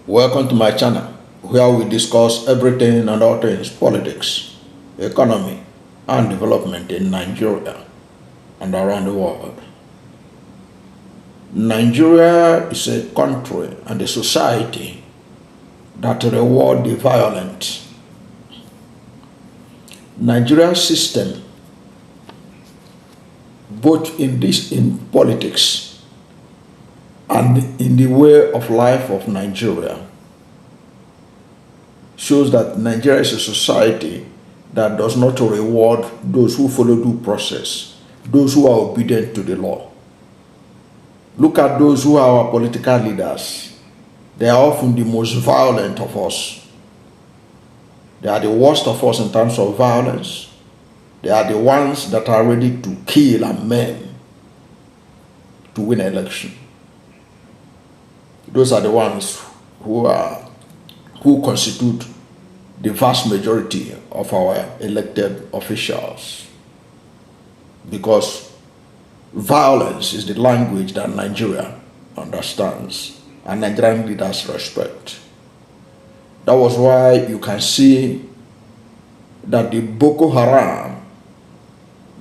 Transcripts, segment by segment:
Welcome to my channel, where we discuss everything and all things politics, economy, and development in Nigeria and around the world. Nigeria is a country and a society that reward the violent. Nigeria's system, both in politics and in the way of life of Nigeria, shows that Nigeria is a society that does not reward those who follow due process, those who are obedient to the law. Look at those who are our political leaders. They are often the most violent of us. They are the worst of us in terms of violence. They are the ones that are ready to kill and maim to win an election. Those are the ones who constitute the vast majority of our elected officials, because violence is the language that Nigeria understands and Nigerian leaders respect. That was why you can see that the Boko Haram,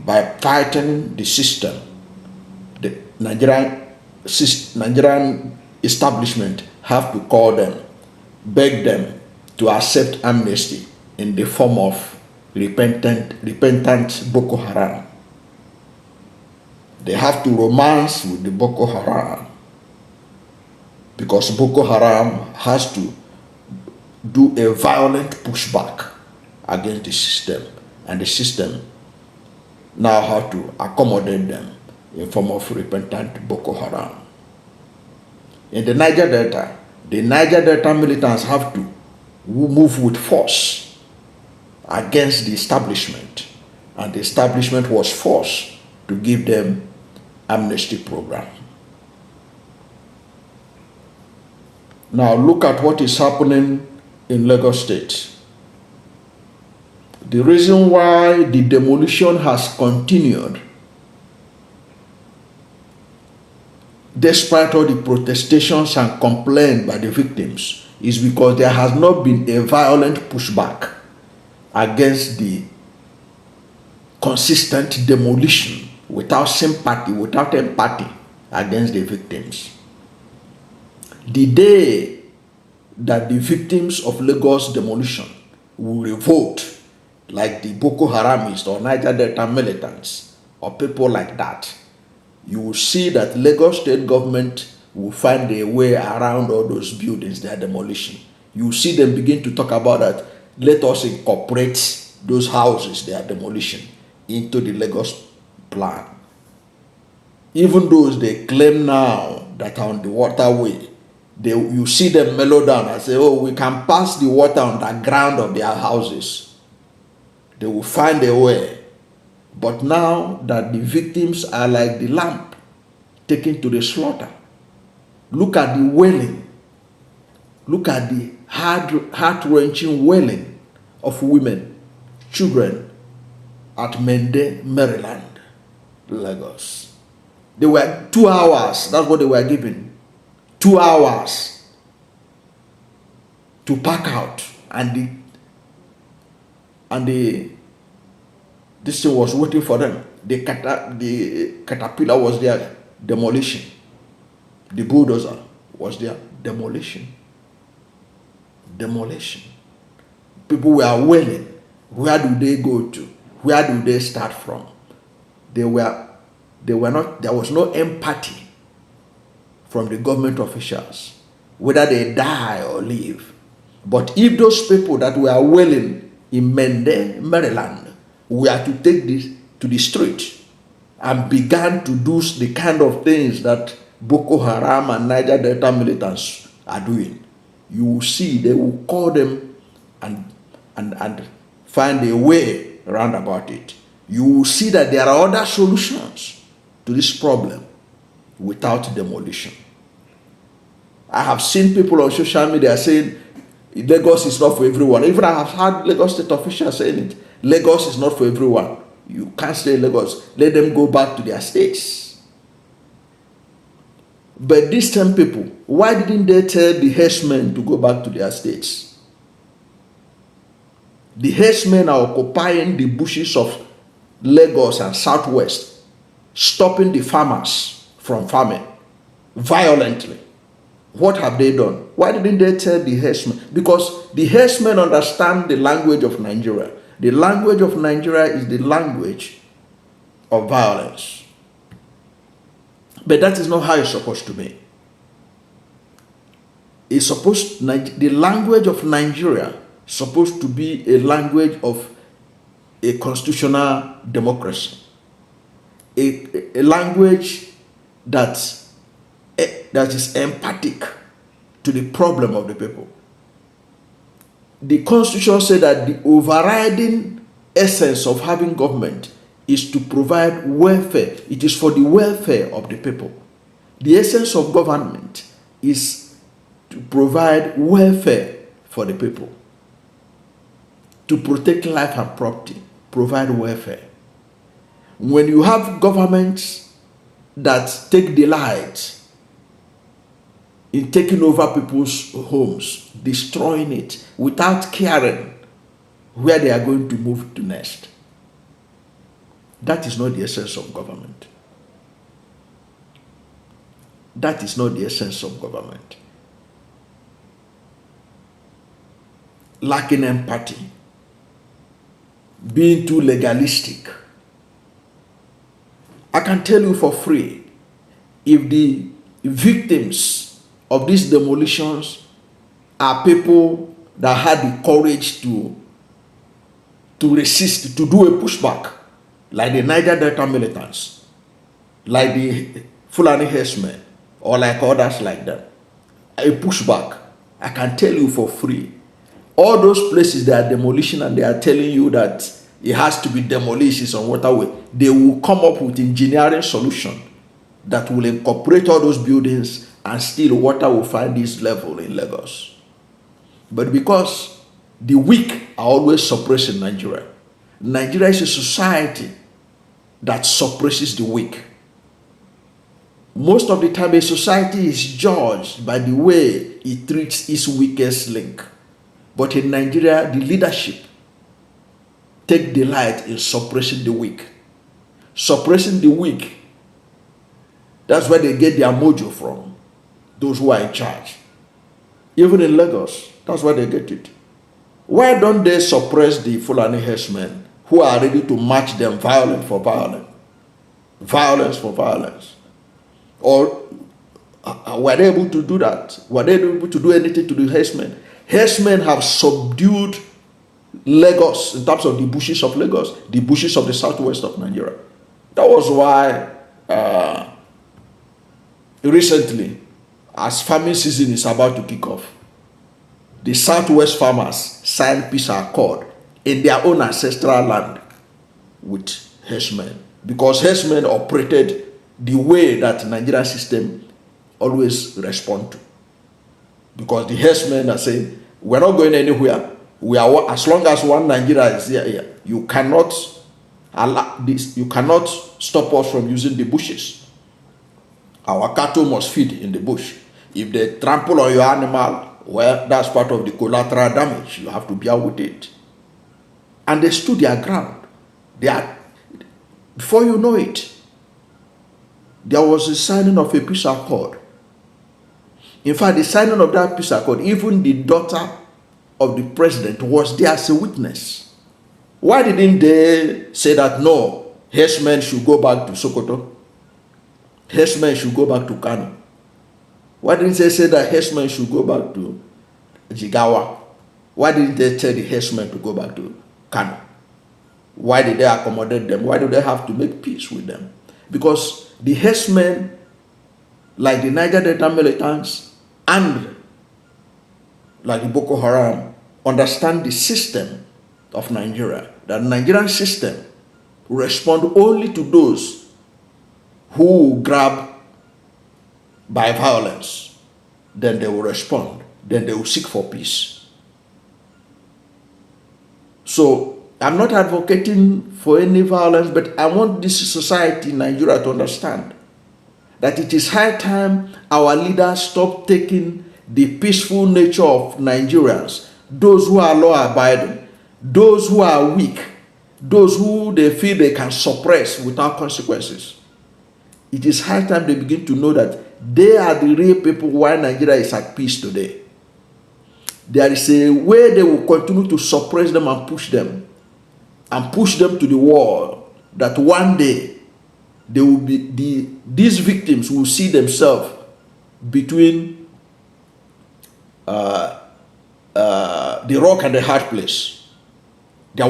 by fighting the system, the Nigerian establishment have to call them, beg them to accept amnesty in the form of repentant Boko Haram. They have to romance with the Boko Haram, because Boko Haram has to do a violent pushback against the system, and the system now have to accommodate them in form of repentant Boko Haram. In the Niger Delta militants have to move with force against the establishment, and the establishment was forced to give them amnesty program. Now look at what is happening in Lagos State. The reason why the demolition has continued despite all the protestations and complaints by the victims is because there has not been a violent pushback against the consistent demolition without sympathy, without empathy against the victims. The day that the victims of Lagos demolition will revolt, like the Boko Haramists or Niger Delta militants or people like that, you will see that Lagos state government will find a way around all those buildings they are demolition. You will see them begin to talk about that. Let us incorporate those houses they are demolition into the Lagos plan. Even those they claim now that are on the waterway, you see them mellow down and say, oh, we can pass the water underground of their houses. They will find a way. But now that the victims are like the lamb taken to the slaughter, look at the wailing. Look at the heart-wrenching wailing of women, children at Mende, Maryland, Lagos. They were 2 hours, that's what they were given. 2 hours to pack out, and this thing was waiting for them. The caterpillar was there, demolition. The bulldozer was there, demolition. Demolition. People were wailing. Where do they go to? Where do they start from? There was no empathy from the government officials, whether they die or live. But if those people that were wailing in Mende, Maryland, were to take this to the street and began to do the kind of things that Boko Haram and Niger Delta militants are doing, you will see they will call them and find a way around about it. You will see that there are other solutions to this problem without demolition. I have seen people on social media saying Lagos is not for everyone. Even I have heard Lagos state officials saying it. Lagos is not for everyone. You can't stay in Lagos. Let them go back to their states. But these same people, why didn't they tell the herdsmen to go back to their states? The herdsmen are occupying the bushes of Lagos and Southwest, stopping the farmers from farming violently. What have they done? Why didn't they tell the herdsmen? Because the herdsmen understand the language of Nigeria. The language of Nigeria is the language of violence. But that is not how it's supposed to be. It's supposed, the language of Nigeria is supposed to be a language of a constitutional democracy. A language that is empathic to the problem of the people. The Constitution said that the overriding essence of having government is to provide welfare. It is for the welfare of the people. The essence of government is to provide welfare for the people. To protect life and property, provide welfare. When you have governments that take delight in taking over people's homes, destroying it without caring where they are going to move to next, that is not the essence of government. That is not the essence of government. Lacking empathy, being too legalistic. I can tell you for free, if the victims of these demolitions are people that had the courage to resist, to do a pushback, like the Niger Delta militants, like the Fulani herdsmen, or like others like that, a pushback, I can tell you for free, all those places that are demolition and they are telling you that it has to be demolished in some waterway, they will come up with engineering solution that will incorporate all those buildings and still water will find this level in Lagos. But because the weak are always suppressed in Nigeria, Nigeria is a society that suppresses the weak. Most of the time, a society is judged by the way it treats its weakest link. But in Nigeria, the leadership take delight in suppressing the weak. Suppressing the weak, that's where they get their mojo from, those who are in charge. Even in Lagos, that's where they get it. Why don't they suppress the Fulani herdsmen who are ready to match them violence for violence? Violence for violence. Or were they able to do that? Were they able to do anything to the herdsmen? Herdsmen have subdued Lagos in terms of the bushes of Lagos, the bushes of the southwest of Nigeria. That was why recently, as farming season is about to kick off, the southwest farmers signed peace accord in their own ancestral land with herdsmen, because herdsmen operated the way that Nigerian system always respond to. Because the herdsmen are saying, we're not going anywhere. We are, as long as one Nigeria is here, you cannot allow this, you cannot stop us from using the bushes. Our cattle must feed in the bush. If they trample on your animal, well, that's part of the collateral damage. You have to bear with it. And they stood their ground. Before you know it, there was a signing of a peace accord. In fact, the signing of that peace accord, even the daughter of the president was there as a witness. Why didn't they say that no, herdsmen should go back to Sokoto? Herdsmen should go back to Kano? Why didn't they say that herdsmen should go back to Jigawa? Why didn't they tell the herdsmen to go back to Kano? Why did they accommodate them? Why do they have to make peace with them? Because the herdsmen, like the Niger Delta militants and like the Boko Haram, understand the system of Nigeria. That Nigerian system respond only to those who grab by violence. Then they will respond. Then they will seek for peace. So I'm not advocating for any violence, but I want this society in Nigeria to understand that it is high time our leaders stop taking the peaceful nature of Nigerians, those who are law-abiding, those who are weak, those who they feel they can suppress without consequences. It is high time they begin to know that they are the real people why Nigeria is at peace today. There is a way they will continue to suppress them and push them to the wall, that one day they will be these victims will see themselves between the rock and the hard place. They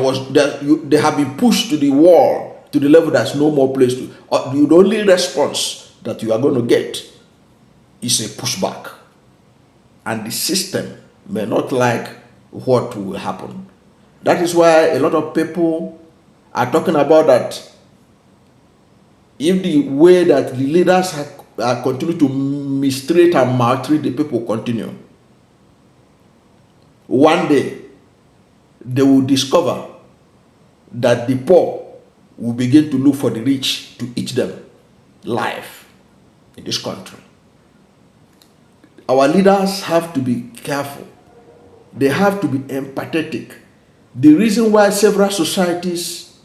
have been pushed to the wall, to the level there's no more place to. The only response that you are going to get is a pushback, and the system may not like what will happen. That is why a lot of people are talking about that. If the way that the leaders continue to mistreat and maltreat the people continue, one day they will discover that the poor will begin to look for the rich to eat them live in this country. Our leaders have to be careful. They have to be empathetic. The reason why several societies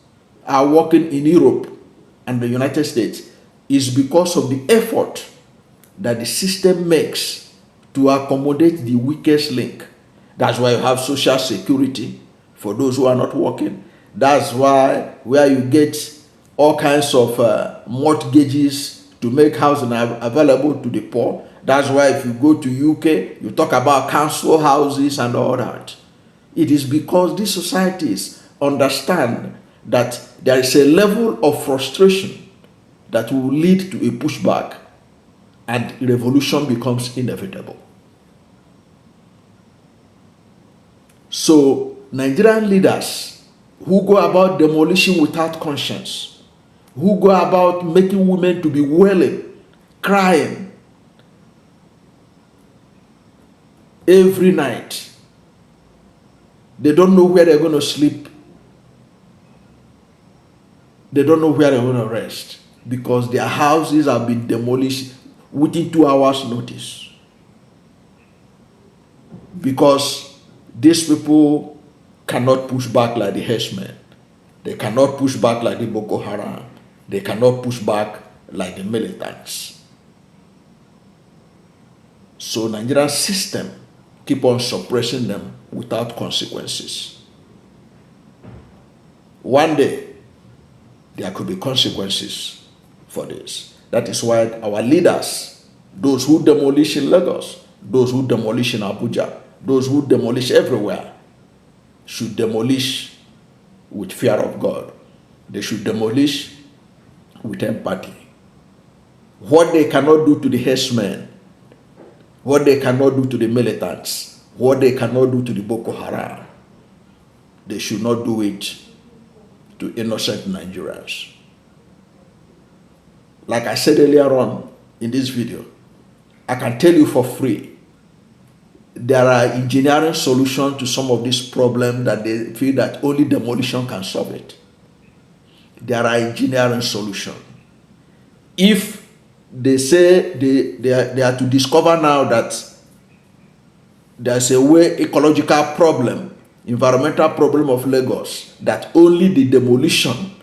are working in Europe and the United States is because of the effort that the system makes to accommodate the weakest link. That's why you have social security for those who are not working. That's why where you get all kinds of mortgages to make housing available to the poor. That's why if you go to UK, you talk about council houses and all that. It is because these societies understand that there is a level of frustration that will lead to a pushback, and revolution becomes inevitable. So Nigerian leaders who go about demolition without conscience, who go about making women to be wailing, crying every night, they don't know where they're going to sleep. They don't know where they're going to rest because their houses have been demolished within 2 hours notice. Because these people cannot push back like the herdsmen. They cannot push back like the Boko Haram. They cannot push back like the militants. So Nigerian system keep on suppressing them without consequences. One day, there could be consequences for this. That is why our leaders, those who demolish in Lagos, those who demolish in Abuja, those who demolish everywhere, should demolish with fear of God. They should demolish with empathy. What they cannot do to the herdsmen, what they cannot do to the militants, what they cannot do to the Boko Haram, they should not do it to innocent Nigerians. Like I said earlier on in this video, I can tell you for free, there are engineering solutions to some of these problems that they feel that only demolition can solve it. There are engineering solutions. If they say they are to discover now that there's a way ecological problem, environmental problem of Lagos, that only the demolition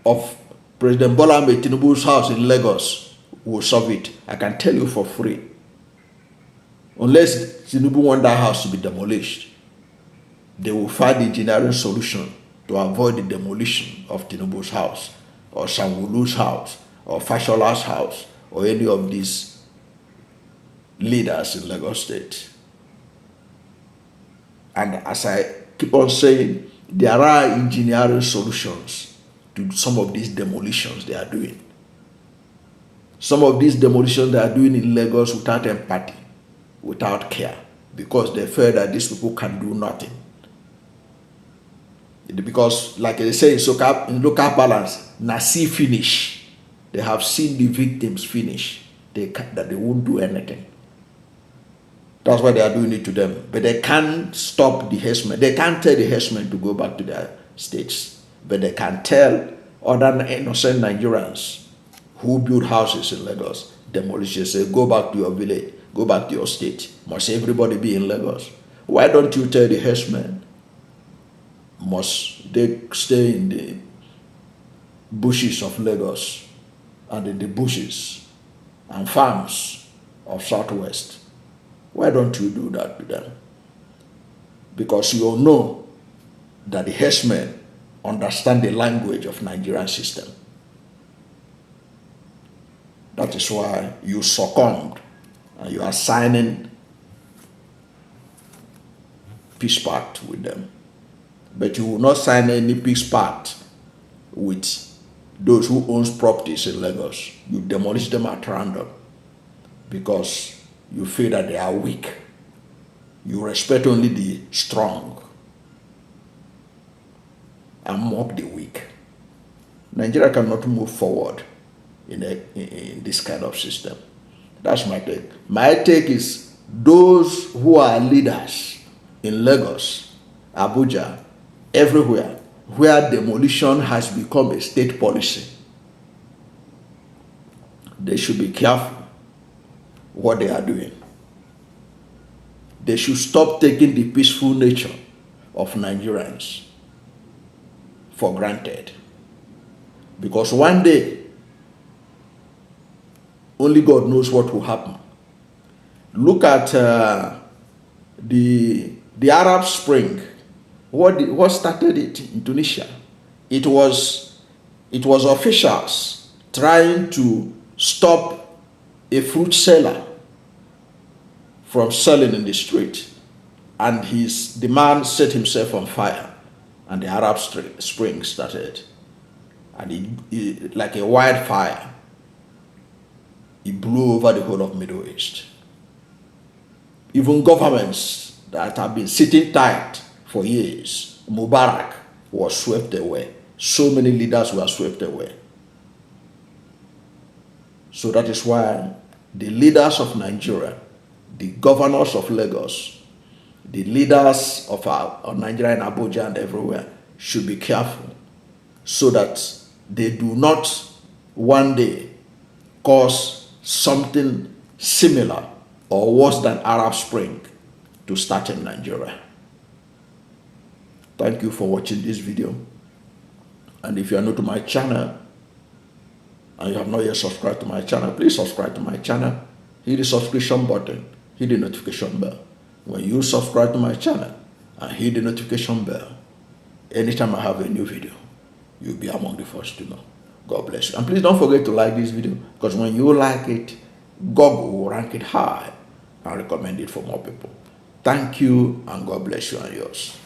of President Bola Ahmed Tinubu's house in Lagos will solve it, I can tell you for free. Unless Tinubu wants that house to be demolished, they will find the engineering solution to avoid the demolition of Tinubu's house, or Sanwo-Olu's house, or Fashola's house, or any of these leaders in Lagos State. And as I keep on saying, there are engineering solutions to some of these demolitions they are doing. Some of these demolitions they are doing in Lagos without empathy, without care, because they fear that these people can do nothing. Because, like they say in local balance, Nasi finish. They have seen the victims finish, that they won't do anything. That's why they are doing it to them. But they can't stop the herdsmen. They can't tell the herdsmen to go back to their states. But they can tell other innocent Nigerians who build houses in Lagos. Demolition say, go back to your village, go back to your state. Must everybody be in Lagos? Why don't you tell the herdsmen? Must they stay in the bushes of Lagos and in the bushes and farms of Southwest? Why don't you do that to them? Because you all know that the herdsmen understand the language of Nigerian system. That is why you succumbed and you are signing peace pact with them. But you will not sign any peace pact with those who owns properties in Lagos. You demolish them at random because you feel that they are weak. You respect only the strong and mock the weak. Nigeria cannot move forward in this kind of system. That's my take. My take is those who are leaders in Lagos, Abuja, everywhere, where demolition has become a state policy, they should be careful what they are doing. They should stop taking the peaceful nature of Nigerians for granted. Because one day, only God knows what will happen. Look at the Arab Spring. What started it in Tunisia? It was officials trying to stop a fruit seller from selling in the street, and the man set himself on fire, and the Arab Spring started, and it like a wildfire. It blew over the whole of Middle East. Even governments that have been sitting tight for years, Mubarak was swept away. So many leaders were swept away. So that is why the leaders of Nigeria, the governors of Lagos, the leaders of Nigeria and Abuja and everywhere should be careful so that they do not one day cause something similar or worse than Arab Spring to start in Nigeria. Thank you for watching this video. And if you are new to my channel and you have not yet subscribed to my channel, please subscribe to my channel. Hit the subscription button, hit the notification bell. When you subscribe to my channel and hit the notification bell, anytime I have a new video, you'll be among the first to know. God bless you. And please don't forget to like this video, because when you like it, Google will rank it high and recommend it for more people. Thank you, and God bless you and yours.